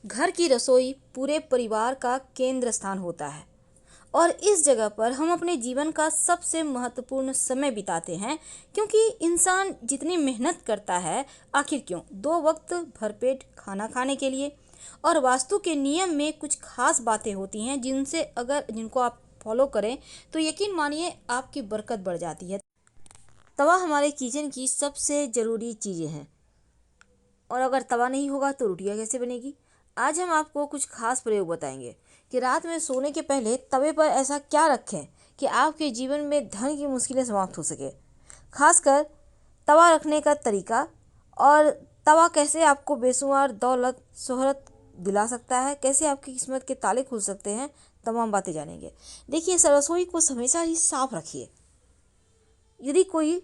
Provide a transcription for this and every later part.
घर की रसोई पूरे परिवार का केंद्र स्थान होता है और इस जगह पर हम अपने जीवन का सबसे महत्वपूर्ण समय बिताते हैं, क्योंकि इंसान जितनी मेहनत करता है आखिर क्यों, 2 वक्त भरपेट खाना खाने के लिए। और वास्तु के नियम में कुछ खास बातें होती हैं जिनको आप फॉलो करें तो यकीन मानिए आपकी बरकत बढ़ जाती है। तवा हमारे किचन की सबसे ज़रूरी चीज़ें हैं, और अगर तवा नहीं होगा तो रोटियां कैसे बनेगी। आज हम आपको कुछ खास प्रयोग बताएंगे कि रात में सोने के पहले तवे पर ऐसा क्या रखें कि आपके जीवन में धन की मुश्किलें समाप्त हो सके। खासकर तवा रखने का तरीका, और तवा कैसे आपको बेशुमार दौलत शोहरत दिला सकता है, कैसे आपकी किस्मत के ताले खुल सकते हैं, तमाम बातें जानेंगे। देखिए, रसोई को हमेशा ही साफ रखिए। यदि कोई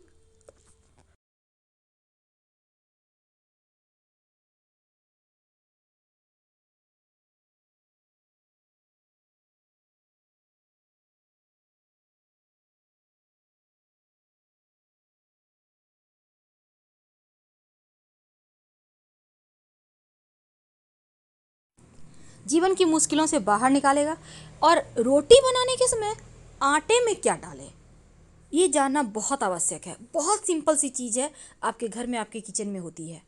जीवन की मुश्किलों से बाहर निकालेगा। और रोटी बनाने के समय आटे में क्या डालें, ये जानना बहुत आवश्यक है। बहुत सिंपल सी चीज़ है, आपके घर में आपके किचन में होती है।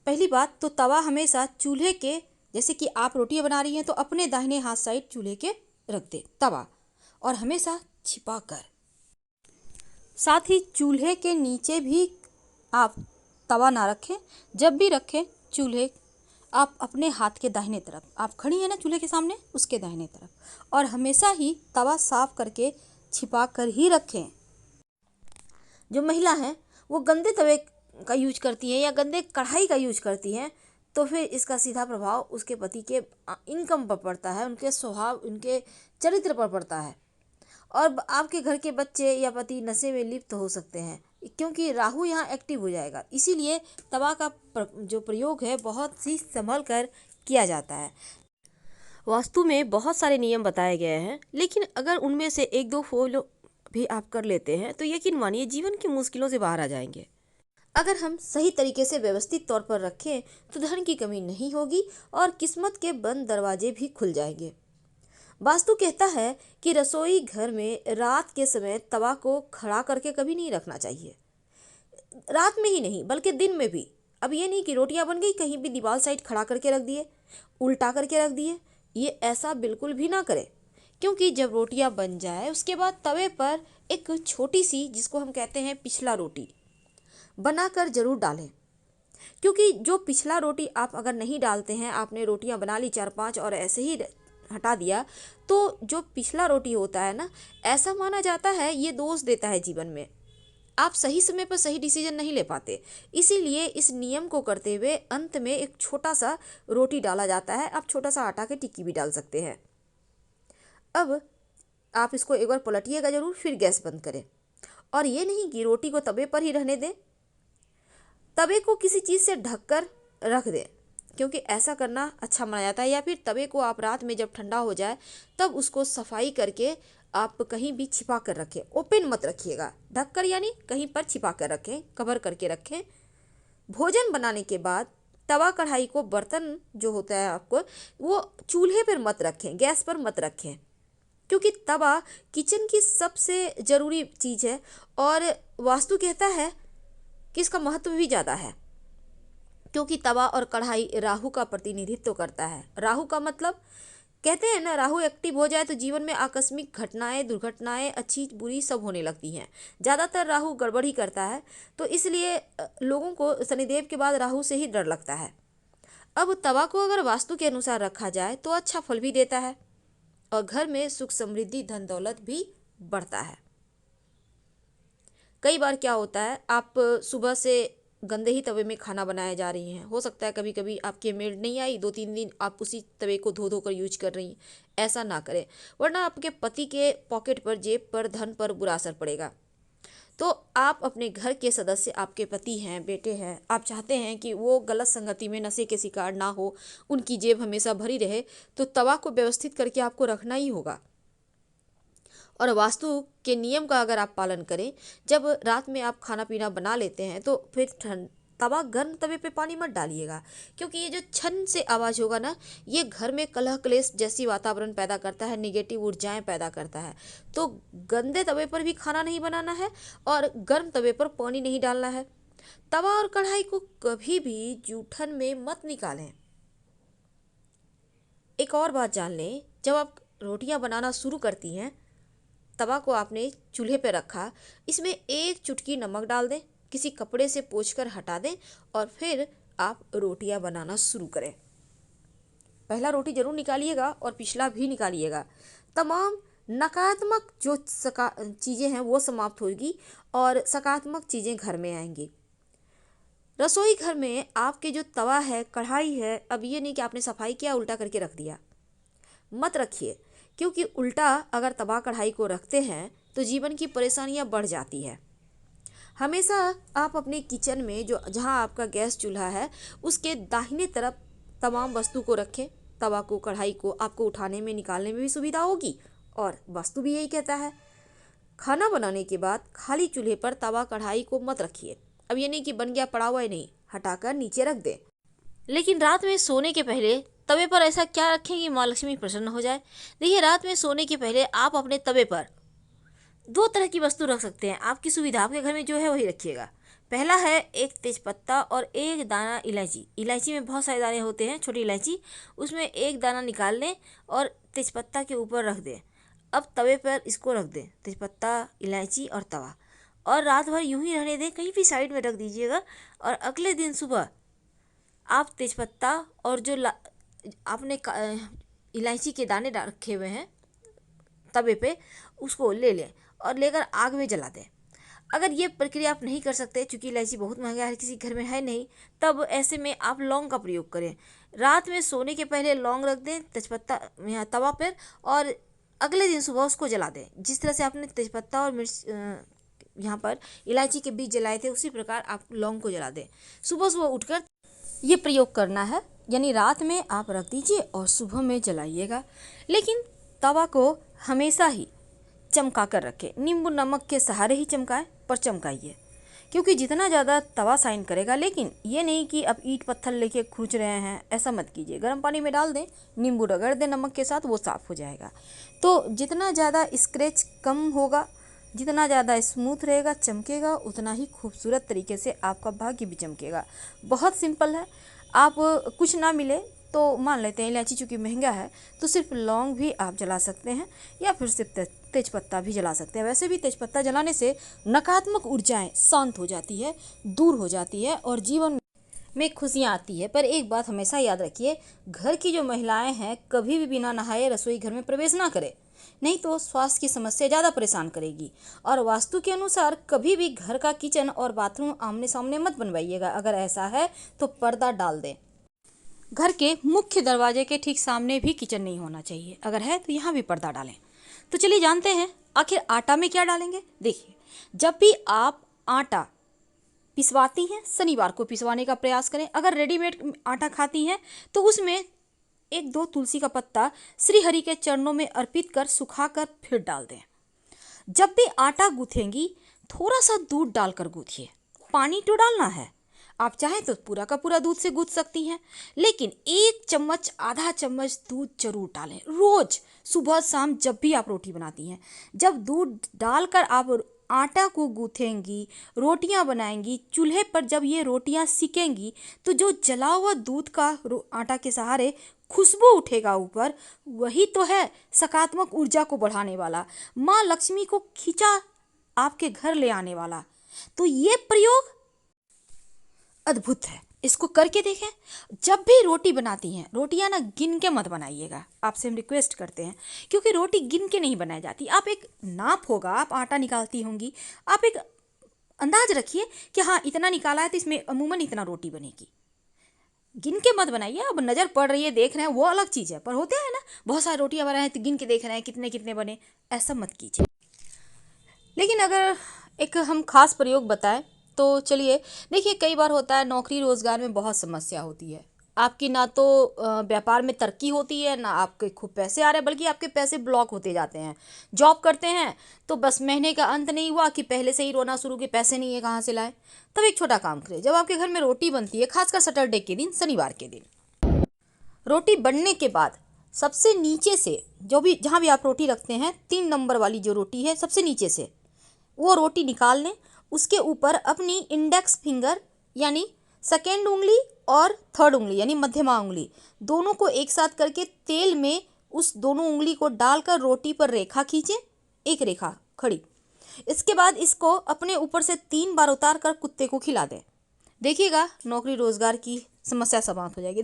पहली बात तो तवा हमेशा चूल्हे के, जैसे कि आप रोटियां बना रही हैं तो अपने दाहिने हाथ साइड चूल्हे के रख दे तवा, और हमेशा छिपा कर। साथ ही चूल्हे के नीचे भी आप तवा ना रखें। जब भी रखें चूल्हे, आप अपने हाथ के दाहिने तरफ, आप खड़ी हैं ना चूल्हे के सामने, उसके दाहिने तरफ, और हमेशा ही तवा साफ करके छिपा कर ही रखें। जो महिला हैं वो गंदे तवे का यूज करती हैं या गंदे कढ़ाई का यूज करती हैं, तो फिर इसका सीधा प्रभाव उसके पति के इनकम पर पड़ता है, उनके स्वभाव, उनके चरित्र पर पड़ता है। और आपके घर के बच्चे या पति नशे में लिप्त हो सकते हैं, क्योंकि राहु यहाँ एक्टिव हो जाएगा। इसीलिए तवा का जो प्रयोग है बहुत ही संभल कर किया जाता है। वास्तु में बहुत सारे नियम बताए गए हैं, लेकिन अगर उनमें से एक दो फॉलो भी आप कर लेते हैं तो यकीन मानिए जीवन की मुश्किलों से बाहर आ जाएंगे। अगर हम सही तरीके से व्यवस्थित तौर पर रखें तो धन की कमी नहीं होगी और किस्मत के बंद दरवाजे भी खुल जाएंगे। वास्तु कहता है कि रसोई घर में रात के समय तवा को खड़ा करके कभी नहीं रखना चाहिए। रात में ही नहीं बल्कि दिन में भी। अब ये नहीं कि रोटियां बन गई कहीं भी दीवार साइड खड़ा करके रख दिए, उल्टा करके रख दिए, ये ऐसा बिल्कुल भी ना करें। क्योंकि जब रोटियां बन जाए उसके बाद तवे पर एक छोटी सी, जिसको हम कहते हैं पिछला रोटी, बनाकर जरूर डालें। क्योंकि जो पिछला रोटी आप अगर नहीं डालते हैं, आपने रोटियां बना ली 4-5 और ऐसे ही हटा दिया, तो जो पिछला रोटी होता है ना, ऐसा माना जाता है ये दोष देता है जीवन में। आप सही समय पर सही डिसीजन नहीं ले पाते। इसीलिए इस नियम को करते हुए अंत में एक छोटा सा रोटी डाला जाता है। आप छोटा सा आटा के टिक्की भी डाल सकते हैं। अब आप इसको एक बार पलटिएगा जरूर, फिर गैस बंद करें। और ये नहीं कि रोटी को तवे पर ही रहने दें, तवे को किसी चीज़ से ढककर रख दें, क्योंकि ऐसा करना अच्छा माना जाता है। या फिर तवे को आप रात में जब ठंडा हो जाए तब उसको सफाई करके आप कहीं भी छिपा कर रखें। ओपन मत रखिएगा, ढककर यानी कहीं पर छिपा कर रखें, कवर करके रखें। भोजन बनाने के बाद तवा कढ़ाई को, बर्तन जो होता है आपको, वो चूल्हे पर मत रखें, गैस पर मत रखें, क्योंकि तवा किचन की सबसे ज़रूरी चीज़ है। और वास्तु कहता है कि इसका महत्व भी ज़्यादा है, क्योंकि तवा और कढ़ाई राहु का प्रतिनिधित्व करता है। राहु का मतलब, कहते हैं ना, राहु एक्टिव हो जाए तो जीवन में आकस्मिक घटनाएं, दुर्घटनाएं, अच्छी बुरी सब होने लगती हैं। ज़्यादातर राहु गड़बड़ ही करता है, तो इसलिए लोगों को शनिदेव के बाद राहु से ही डर लगता है। अब तवा को अगर वास्तु के अनुसार रखा जाए तो अच्छा फल भी देता है और घर में सुख समृद्धि धन दौलत भी बढ़ता है। कई बार क्या होता है, आप सुबह से गंदे ही तवे में खाना बनाए जा रही हैं। हो सकता है कभी कभी आपकी मेड नहीं आई, 2-3 दिन आप उसी तवे को धो धो कर यूज कर रही हैं। ऐसा ना करें, वरना आपके पति के पॉकेट पर, जेब पर, धन पर बुरा असर पड़ेगा। तो आप अपने घर के सदस्य, आपके पति हैं, बेटे हैं, आप चाहते हैं कि वो गलत संगति में, नशे के शिकार ना हो, उनकी जेब हमेशा भरी रहे, तो तवा को व्यवस्थित करके आपको रखना ही होगा। और वास्तु के नियम का अगर आप पालन करें, जब रात में आप खाना पीना बना लेते हैं तो फिर तवा गर्म तवे पे पानी मत डालिएगा, क्योंकि ये जो छन से आवाज़ होगा ना, ये घर में कलह क्लेश जैसी वातावरण पैदा करता है, निगेटिव ऊर्जाएं पैदा करता है। तो गंदे तवे पर भी खाना नहीं बनाना है और गर्म तवे पर पानी नहीं डालना है। तवा और कढ़ाई को कभी भी जूठन में मत निकालें। एक और बात जान लें, जब आप रोटियां बनाना शुरू करती हैं, तवा को आपने चूल्हे पे रखा, इसमें 1 चुटकी नमक डाल दें, किसी कपड़े से पोंछकर हटा दें और फिर आप रोटियां बनाना शुरू करें। पहला रोटी जरूर निकालिएगा और पिछला भी निकालिएगा। तमाम नकारात्मक जो चीज़ें हैं वो समाप्त होगी और सकारात्मक चीज़ें घर में आएंगी। रसोई घर में आपके जो तवा है, कढ़ाई है, अब ये नहीं कि आपने सफाई किया उल्टा करके रख दिया, मत रखिए, क्योंकि उल्टा अगर तवा कढ़ाई को रखते हैं तो जीवन की परेशानियां बढ़ जाती है। हमेशा आप अपने किचन में जो जहां आपका गैस चूल्हा है उसके दाहिने तरफ तमाम वस्तु को रखें। तवा को, कढ़ाई को आपको उठाने में निकालने में भी सुविधा होगी और वास्तु भी यही कहता है। खाना बनाने के बाद खाली चूल्हे पर तवा कढ़ाई को मत रखिए। अब ये नहीं कि बन गया पड़ा हुआ ही नहीं, हटाकर नीचे रख दें। लेकिन रात में सोने के पहले तवे पर ऐसा क्या रखें कि माँ लक्ष्मी प्रसन्न हो जाए। देखिए, रात में सोने के पहले आप अपने तवे पर 2 तरह की वस्तु रख सकते हैं। आपकी सुविधा, आपके घर में जो है वही रखिएगा। पहला है 1 तेजपत्ता और 1 दाना इलायची। इलायची में बहुत सारे दाने होते हैं, छोटी इलायची, उसमें 1 दाना निकाल लें और तेजपत्ता के ऊपर रख दें। अब तवे पर इसको रख दें, तेजपत्ता, इलायची और तवा, और रात भर यूं ही रहने दें, कहीं भी साइड में रख दीजिएगा। और अगले दिन सुबह आप तेजपत्ता और जो आपने इलायची के दाने रखे हुए हैं तवे पे, उसको ले लें और लेकर आग में जला दें। अगर ये प्रक्रिया आप नहीं कर सकते, क्योंकि इलायची बहुत महंगा है, किसी घर में है नहीं, तब ऐसे में आप लौंग का प्रयोग करें। रात में सोने के पहले लौंग रख दें तेजपत्ता तवा पर और अगले दिन सुबह उसको जला दें। जिस तरह से आपने तेजपत्ता और मिर्च यहाँ पर इलायची के बीज जलाए थे, उसी प्रकार आप लौंग को जला दें। सुबह सुबह उठकर ये प्रयोग करना है, यानी रात में आप रख दीजिए और सुबह में जलाइएगा। लेकिन तवा को हमेशा ही चमका कर रखें, नींबू नमक के सहारे ही चमकाएं, पर चमकाइए, क्योंकि जितना ज़्यादा तवा शाइन करेगा। लेकिन ये नहीं कि अब ईंट पत्थर लेके खुरच रहे हैं, ऐसा मत कीजिए। गर्म पानी में डाल दें, नींबू रगड़ दें नमक के साथ, वो साफ़ हो जाएगा। तो जितना ज़्यादा स्क्रैच कम होगा, जितना ज़्यादा स्मूथ रहेगा, चमकेगा, उतना ही खूबसूरत तरीके से आपका भाग्य भी चमकेगा। बहुत सिंपल है। आप कुछ ना मिले तो मान लेते हैं इलायची चूँकि महंगा है, तो सिर्फ लौंग भी आप जला सकते हैं या फिर सिर्फ तेजपत्ता भी जला सकते हैं। वैसे भी तेजपत्ता जलाने से नकारात्मक ऊर्जाएं शांत हो जाती है, दूर हो जाती है और जीवन में खुशियाँ आती है। पर एक बात हमेशा याद रखिए, घर की जो महिलाएं हैं कभी भी बिना नहाए रसोई घर में प्रवेश ना करें, नहीं तो स्वास्थ्य की समस्या ज़्यादा परेशान करेगी। और वास्तु के अनुसार कभी भी घर का किचन और बाथरूम आमने सामने मत बनवाइएगा। अगर ऐसा है तो पर्दा डाल दें। घर के मुख्य दरवाजे के ठीक सामने भी किचन नहीं होना चाहिए, अगर है तो यहाँ भी पर्दा डालें। तो चलिए जानते हैं आखिर आटा में क्या डालेंगे। देखिए, जब भी आप आटा पिसवाती हैं, शनिवार को पिसवाने का प्रयास करें। अगर रेडीमेड आटा खाती हैं तो उसमें 1-2 तुलसी का पत्ता श्री हरि के चरणों में अर्पित कर सुखाकर फिर डाल दें। जब भी आटा गूंथेंगी थोड़ा सा दूध डालकर गूंथिए। पानी तो डालना है, आप चाहें तो पूरा का पूरा दूध से गूंथ सकती हैं, लेकिन 1 चम्मच, आधा चम्मच दूध जरूर डालें रोज, सुबह शाम, जब भी आप रोटी बनाती हैं। जब दूध डालकर आप आटा को गूंथेंगी, रोटियां बनाएंगी, चूल्हे पर जब ये रोटियां सिकेंगी तो जो जला हुआ दूध का आटा के सहारे खुशबू उठेगा ऊपर, वही तो है सकारात्मक ऊर्जा को बढ़ाने वाला, माँ लक्ष्मी को खींचा आपके घर ले आने वाला। तो ये प्रयोग अद्भुत है, इसको करके देखें। जब भी रोटी बनाती हैं, रोटियां ना गिन के मत बनाइएगा, आपसे हम रिक्वेस्ट करते हैं, क्योंकि रोटी गिन के नहीं बनाई जाती। आप एक नाप होगा, आप आटा निकालती होंगी, आप एक अंदाज रखिए कि हाँ इतना निकाला है तो इसमें अमूमन इतना रोटी बनेगी। गिन के मत बनाइए। अब नज़र पड़ रही है, देख रहे हैं, वो अलग चीज़ है, पर होते हैं ना बहुत सारी रोटियां बना है तो गिन के देख रहे हैं कितने कितने बने, ऐसा मत कीजिए। लेकिन अगर एक हम खास प्रयोग बताएं तो चलिए देखिए, कई बार होता है नौकरी रोजगार में बहुत समस्या होती है, आपकी ना तो व्यापार में तरक्की होती है, ना आपके खूब पैसे आ रहे हैं, बल्कि आपके पैसे ब्लॉक होते जाते हैं। जॉब करते हैं तो बस महीने का अंत नहीं हुआ कि पहले से ही रोना शुरू कि पैसे नहीं है, कहाँ से लाए। तब एक छोटा काम करिए, जब आपके घर में रोटी बनती है, खासकर सैटरडे के दिन, शनिवार के दिन, रोटी बनने के बाद सबसे नीचे से जो भी, जहाँ भी आप रोटी रखते हैं, 3 नंबर वाली जो रोटी है सबसे नीचे से वो रोटी निकाल लें। उसके ऊपर अपनी इंडेक्स फिंगर यानी सेकेंड उंगली और थर्ड उंगली यानी मध्यमा उंगली, दोनों को एक साथ करके तेल में उस दोनों उंगली को डालकर रोटी पर रेखा खींचें, एक रेखा खड़ी। इसके बाद इसको अपने ऊपर से 3 बार उतार कर कुत्ते को खिला दें। देखिएगा नौकरी रोजगार की समस्या समाप्त हो जाएगी।